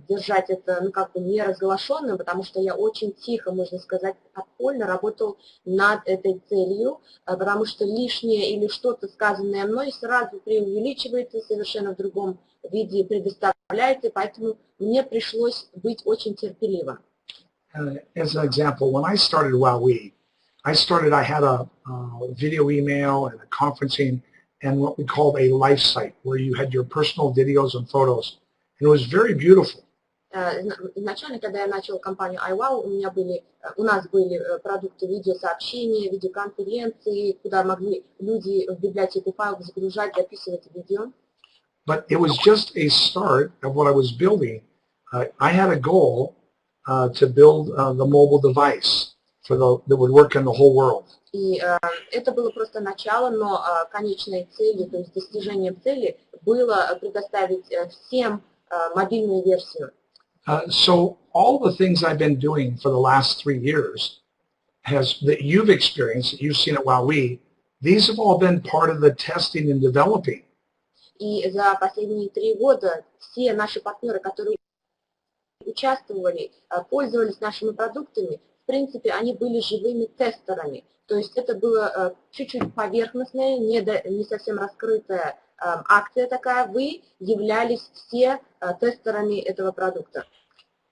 держать это, ну, как бы не разглашенным, потому что я очень тихо, можно сказать, подпольно работал над этой целью, потому что лишнее или что-то сказанное мной сразу преувеличивается, совершенно в другом виде предоставляется, поэтому мне пришлось быть очень терпеливым. As an example, when I started WowWe, I had a video email and a conferencing and what we called a life site where you had your personal videos and photos. And it was very beautiful. Изначально, когда я начал компанию iWow, у нас были продукты видеосообщения, видеоконференции, куда могли люди в библиотеку файлов загружать, записывать видео. But it was just a start of what I was building. I had a goal to build the mobile device that would work in the whole world. И это было просто начало, но конечной целью, то есть достижением цели, было предоставить всем мобильную версию. So all the things I've been doing for the last 3 years that you've experienced, that you've seen at WowWe, these have all been part of the testing and developing. И за последние 3 года все наши партнеры, которые участвовали, пользовались нашими продуктами, в принципе, они были живыми тестерами. То есть это было чуть-чуть поверхностная, не совсем раскрытая акция такая. Вы являлись все тестерами этого продукта.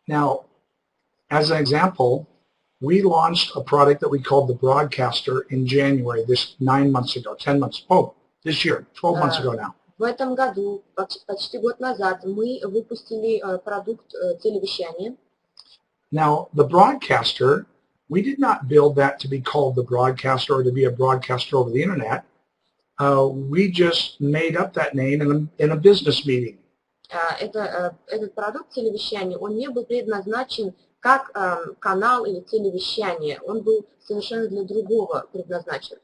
Now, as an example, we launched a product that we called the Broadcaster in January, 9 months ago, 10 months, this year, 12 months ago now. В этом году, почти год назад, мы выпустили продукт телевещания. Now, the Broadcaster, we did not build that to be called the Broadcaster or to be a broadcaster over the internet. We just made up that name in a business meeting. Этот продукт телевещания, он не был предназначен как канал или телевещание, он был совершенно для другого предназначен.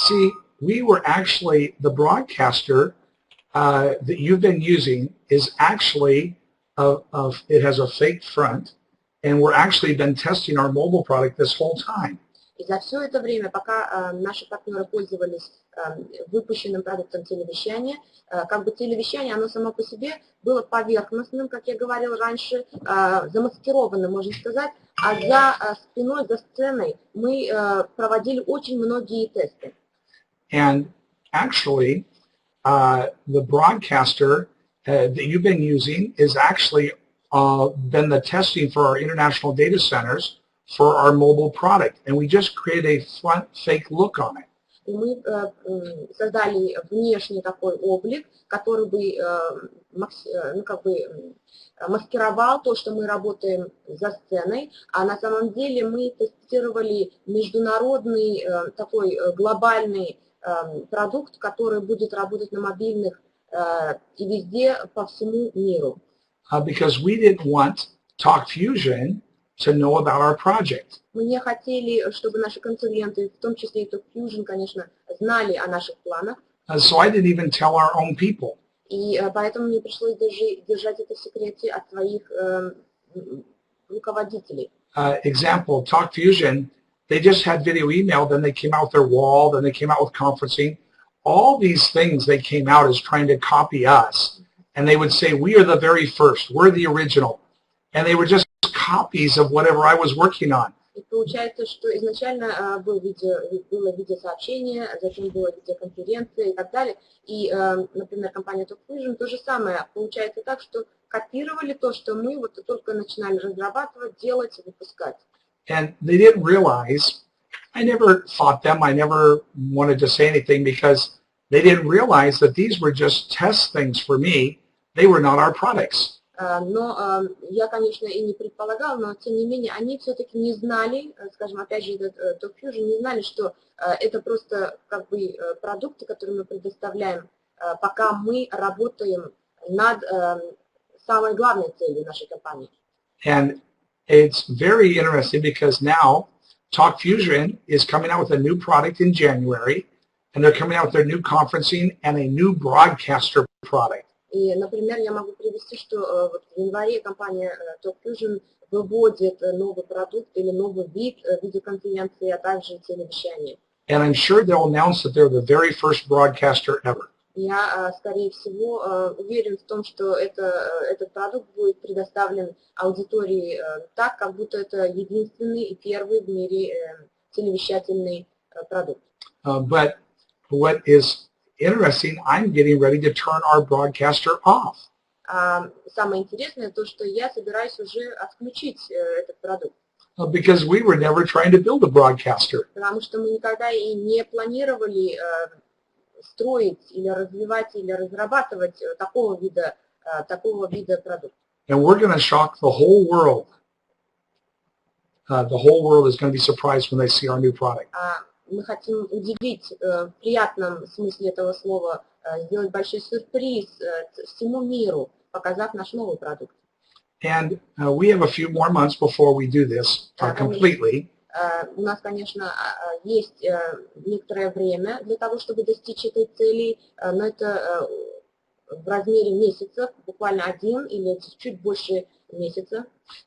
See, we were actually, the Broadcaster that you've been using is actually, it has a fake front, and we're actually been testing our mobile product this whole time. И за все это время, пока наши партнеры пользовались выпущенным продуктом телевещания, как бы телевещание, оно само по себе было поверхностным, как я говорил раньше, замаскированным, можно сказать, а за спиной, за сценой мы проводили очень многие тесты. And actually, the Broadcaster that you've been using is actually been the testing for our international data centers for our mobile product, and we just created a front fake look on it. И мы создали внешний такой облик, который бы, ну, как бы маскировал то, что мы работаем за сценой, а на самом деле мы тестировали международный такой глобальный продукт, который будет работать на мобильных и везде по всему миру. Because we didn't want TalkFusion to know about our project. Мы не хотели, чтобы наши конкуренты, в том числе и TalkFusion, конечно, знали о наших планах. So I didn't even tell our own people. И поэтому мне пришлось даже держать это в секрете от своих руководителей. Example, TalkFusion, they just had video email, then they came out with their wall, then they came out with conferencing. All these things they came out as trying to copy us. And they would say, we are the very first, we're the original. And they were just copies of whatever I was working on. И получается, что изначально было видеосообщение, затем была видеоконференция и так далее. И, например, компания TalkFusion то же самое. Получается так, что копировали то, что мы вот только начинали разрабатывать, делать, выпускать. And they didn't realize, I never fought them, I never wanted to say anything because they didn't realize that these were just test things for me. They were not our products. Но я, конечно, и не предполагал, но тем не менее они все-таки не знали, скажем, опять же, TalkFusion не знали, что это просто как бы продукты, которые мы предоставляем, пока мы работаем над самой главной целью нашей компании. And it's very interesting because now TalkFusion is coming out with a new product in January, and they're coming out with their new conferencing and a new broadcaster product. И, например, я могу привести, что вот в январе компания TalkFusion выводит новый продукт или новый вид видеоконференции, а также телевещания. And I'm sure they'll announce that they're the very first broadcaster ever. Я, скорее всего, уверен в том, что этот продукт будет предоставлен аудитории так, как будто это единственный и первый в мире телевещательный продукт. But what is interesting, I'm getting ready to turn our broadcaster off. Самое интересное то, что я собираюсь уже отключить этот продукт. Because we were never trying to build a broadcaster. Потому что мы никогда и не планировали строить или развивать или разрабатывать такого вида продукта. And we're going to shock the whole world. The whole world is going to be surprised when they see our new product. Мы хотим удивить в приятном смысле этого слова, сделать большой сюрприз всему миру, показав наш новый продукт. And we have a few more months before we do this completely. У нас, конечно, есть некоторое время для того, чтобы достичь этой цели, но это в размере месяцев, буквально 1 или чуть больше месяца.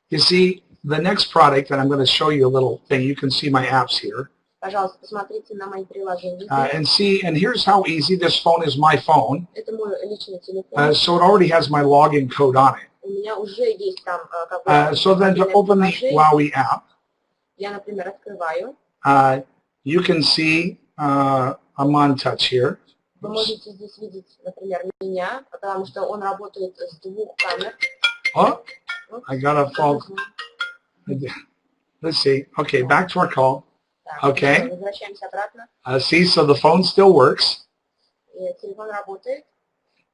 You see, the next product, and I'm going to show you a little thing. You can see my apps here. Пожалуйста, посмотрите на мои приложения. And here's how easy this phone is my phone. Это мой личный телефон. So it already has my login code on it. У меня уже есть там как бы So then to open the Wowie app, я, например, открываю. you can see I'm on touch here. Вы можете здесь видеть, например, меня, потому что он работает с 2 камер. Oh, I got a phone. Let's see. Okay, back to our call. Okay. Возвращаемся обратно. See, so the phone still works. Телефон работает.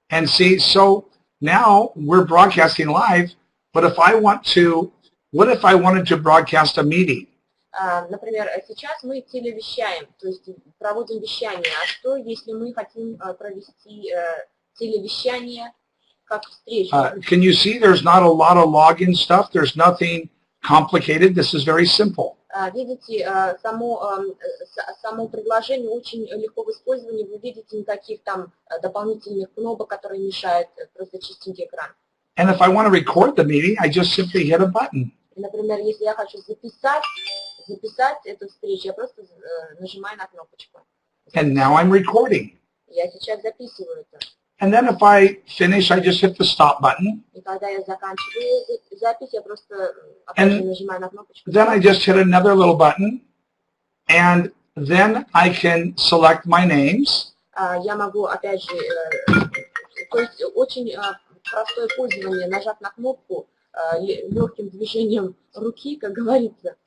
And see, so now we're broadcasting live, but what if I wanted to broadcast a meeting? Например, сейчас мы телевещаем, то есть проводим вещание. А что, если мы хотим провести телевещание как встречу? Can you see there's not a lot of login stuff? There's nothing complicated. This is very simple. Видите, само предложение очень легко в использовании. Вы видите никаких там дополнительных кнопок, которые мешают, просто чистенький экран. And if I want to record the meeting, I just simply hit a button. Например, если я хочу записать эту встречу, я просто нажимаю на кнопочку. And now I'm recording. Я сейчас записываю это. And then if I finish, I just hit the stop button. И когда я заканчиваю запись, я просто нажимаю на кнопочку. Then I just hit another little button, and then I can select my names. Я могу, опять же, то есть очень простое пользование, нажав на кнопку, легким движением руки, как говорится.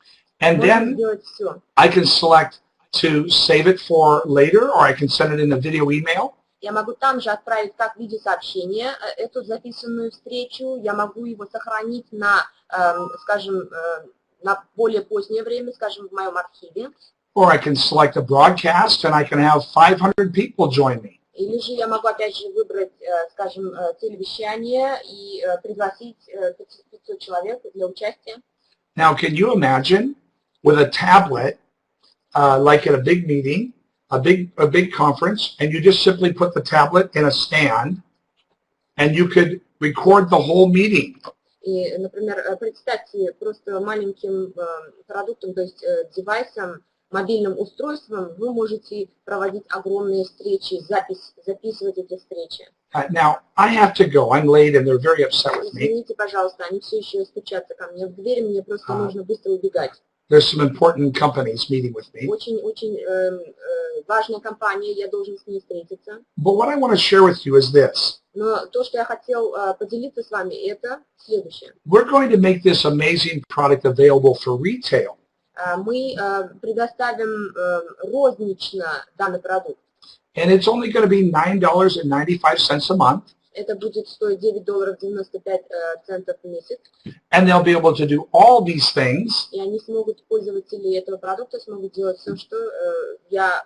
And then сделать все. I can select to save it for later, or I can send it in a video email. Я могу там же отправить как видеосообщение эту записанную встречу. Я могу его сохранить на, скажем, на более позднее время, скажем, в моем архиве. Or I can select a broadcast and I can have 500 people join me. Или же я могу опять же выбрать, скажем, телевещание и пригласить 500 человек для участия. Now, can you imagine with a tablet, like at a big meeting, a big conference, and you just simply put the tablet in a stand, and you could record the whole meeting. И, например, представьте просто маленьким продуктом, то есть девайсом, мобильным устройством, вы можете проводить огромные встречи, записывать эти встречи. Now, I have to go. I'm late, and they're very upset with me. Извините, пожалуйста, они все еще стучатся ко мне в дверь, мне просто нужно быстро убегать. There's some important companies meeting with me. Очень важная компания, я должен с ней встретиться. But what I want to share with you is this. Но то, что я хотел поделиться с вами, это следующее. We're going to make this amazing product available for retail. Мы предоставим рознично данный продукт. And it's only going to be $9.95 a month. Это будет стоить $9.95 в месяц. And they'll be able to do all these things. И они смогут, пользователи этого продукта, смогут делать все, что я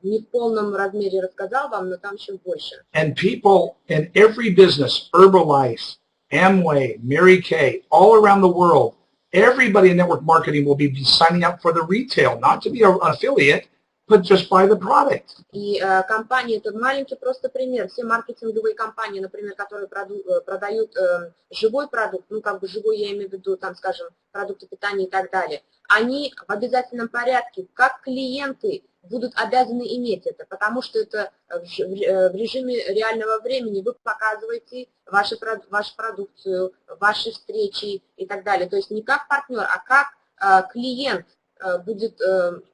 не в полном размере рассказал вам, но там еще больше. And people in every business, Herbalife, Amway, Mary Kay, all around the world, everybody in network marketing will be signing up for the retail, not to be an affiliate, but just buy the product. И компании, это маленький просто пример. Все маркетинговые компании, например, которые продают живой продукт, ну как бы живой, я имею в виду, там, скажем, продукты питания и так далее, они в обязательном порядке, как клиенты, будут обязаны иметь это, потому что это в режиме реального времени вы показываете вашу продукцию, ваши встречи и так далее. То есть не как партнер, а как клиент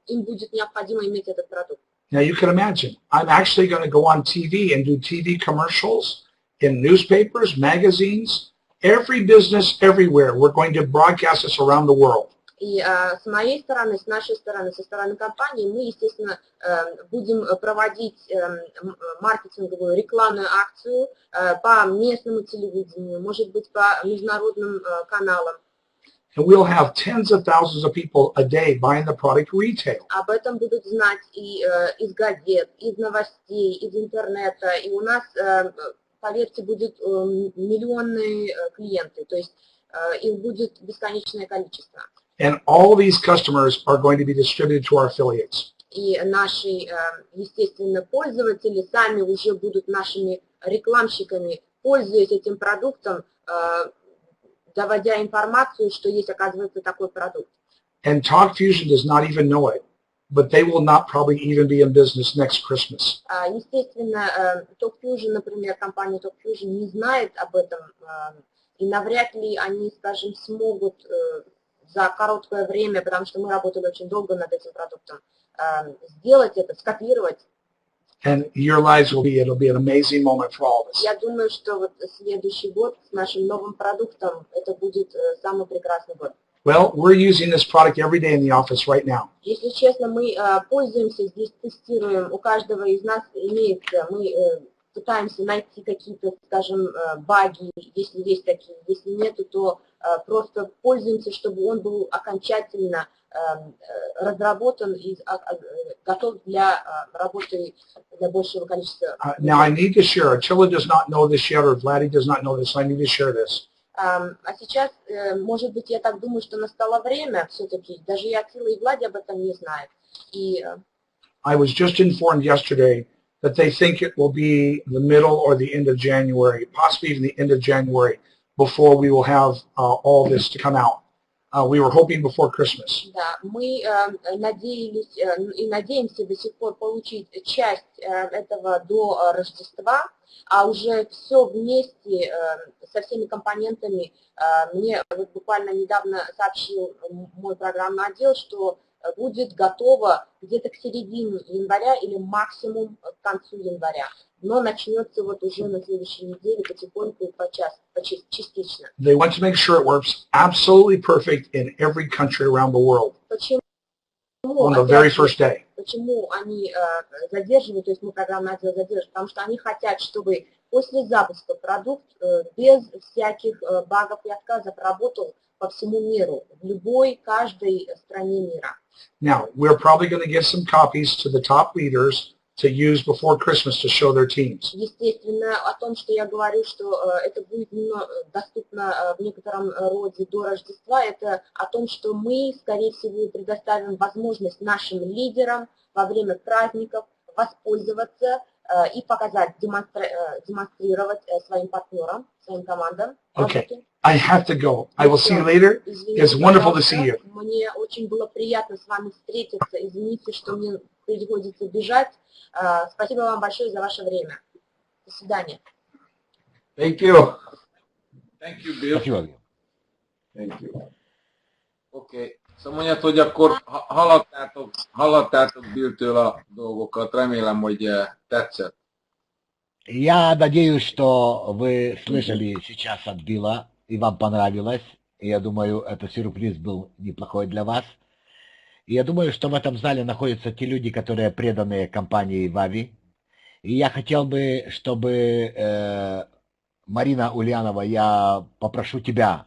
им будет необходимо иметь этот продукт. Now you can imagine, I'm actually going to go on TV and do TV commercials in newspapers, magazines, every business, everywhere. We're going to broadcast this around the world. И с моей стороны, с нашей стороны, со стороны компании мы, естественно, будем проводить маркетинговую рекламную акцию по местному телевидению, может быть, по международным каналам. And we'll have tens of thousands of people a day buying the product retail. Об этом будут знать и из газет, из новостей, из интернета. И у нас, поверьте, будет миллионные клиенты, то есть их будет бесконечное количество. And all these customers are going to be distributed to our affiliates. И наши, естественно, пользователи сами уже будут нашими рекламщиками, пользуясь этим продуктом, доводя информацию, что есть, оказывается, такой продукт. And Talk Fusion does not even know it, but they will not probably even be in business next Christmas. Естественно, Talk Fusion, например, компания Talk Fusion не знает об этом, и навряд ли они, скажем, смогут за короткое время, потому что мы работали очень долго над этим продуктом, сделать это, скопировать. And your lives will be, it'll be an amazing moment for all of us. Я думаю, что вот следующий год с нашим новым продуктом, это будет самый прекрасный год. Well, we're using this product every day in the office right now. Если честно, мы пользуемся, здесь тестируем, у каждого из нас имеется, мы пытаемся найти какие-то, скажем, баги, если есть такие, если нету, то просто пользуемся, чтобы он был окончательно разработан и готов для работы для большего количества. Now I need to share. Attila does not know this yet, or Vladdy does not know this. So I need to share this. А сейчас, может быть, я так думаю, что настало время все-таки, даже и Attila, и Влади об этом не знают. И I was just informed yesterday that they think it will be the middle or the end of January, possibly even the end of January, before we will have all this to come out. We were hoping before Christmas. Да, мы надеялись и надеемся до сих пор получить часть этого до Рождества, а уже все вместе со всеми компонентами. Мне вот буквально недавно сообщил мой программный отдел, что будет готово где-то к середине января или максимум к концу января. Но начнется вот уже на следующей неделе потихоньку и частично. They want to make sure it works absolutely perfect in every country around the world Почему? on the very first day. Почему они задерживают, то есть мы программный отдел задерживаем? Потому что они хотят, чтобы после запуска продукт без всяких багов и отказов работал по всему миру, в любой, каждой стране мира. Now, we're probably going to give some copies to the top leaders to use before Christmas to show their teams. Естественно, о том, что я говорю, что это будет доступно в некотором роде до Рождества, это о том, что мы, скорее всего, предоставим возможность нашим лидерам во время праздников воспользоваться и показать, демонстрировать своим партнерам, своим командам. Okay, I have to go. I will see you later. It's wonderful to see you. Мне очень было приятно с вами встретиться. Извините, что мне приходится бежать. Спасибо вам большое за ваше время. До свидания. Thank you. Thank you, Bill. Спасибо. Thank you. Oké. Szóval mondjad, hogy akkor hallattátok Billtől a dolgokat. Remélem, hogy tetszett. Я надеюсь, что вы слышали сейчас от Билла, и вам понравилось. И я думаю, этот сюрприз был неплохой для вас. И я думаю, что в этом зале находятся те люди, которые преданы компании Вави. И я хотел бы, чтобы, Марина Ульянова, я попрошу тебя